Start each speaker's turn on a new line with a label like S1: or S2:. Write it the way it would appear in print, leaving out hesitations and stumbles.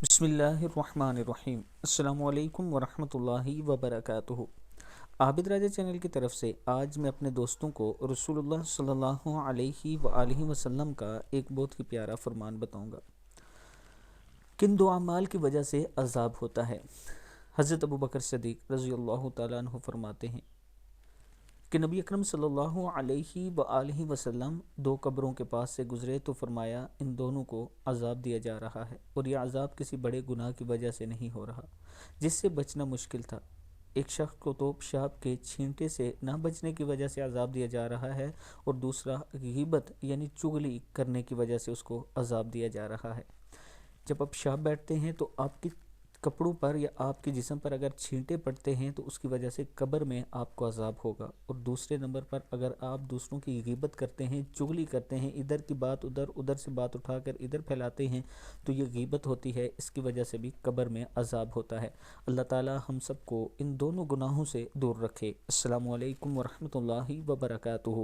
S1: بسم اللہ الرحمن الرحیم۔ السلام علیکم ورحمۃ اللہ وبرکاتہ۔ عابد راجہ چینل کی طرف سے آج میں اپنے دوستوں کو رسول اللہ صلی اللہ علیہ وآلہ وسلم کا ایک بہت ہی پیارا فرمان بتاؤں گا۔ کن دو اعمال کی وجہ سے عذاب ہوتا ہے؟ حضرت ابو بکر صدیق رضی اللہ تعالیٰ عنہ فرماتے ہیں کہ نبی اکرم صلی اللہ علیہ وآلہ وسلم دو قبروں کے پاس سے گزرے تو فرمایا ان دونوں کو عذاب دیا جا رہا ہے، اور یہ عذاب کسی بڑے گناہ کی وجہ سے نہیں ہو رہا جس سے بچنا مشکل تھا۔ ایک شخص کو تو پیشاب کے چھینٹے سے نہ بچنے کی وجہ سے عذاب دیا جا رہا ہے، اور دوسرا غیبت یعنی چغلی کرنے کی وجہ سے اس کو عذاب دیا جا رہا ہے۔ جب آپ پیشاب بیٹھتے ہیں تو آپ کی کپڑوں پر یا آپ کے جسم پر اگر چھینٹے پڑتے ہیں تو اس کی وجہ سے قبر میں آپ کو عذاب ہوگا، اور دوسرے نمبر پر اگر آپ دوسروں کی غیبت کرتے ہیں، چغلی کرتے ہیں، ادھر کی بات ادھر، ادھر سے بات اٹھا کر ادھر پھیلاتے ہیں تو یہ غیبت ہوتی ہے، اس کی وجہ سے بھی قبر میں عذاب ہوتا ہے۔ اللہ تعالی ہم سب کو ان دونوں گناہوں سے دور رکھے۔ السلام علیکم ورحمۃ اللہ وبرکاتہ۔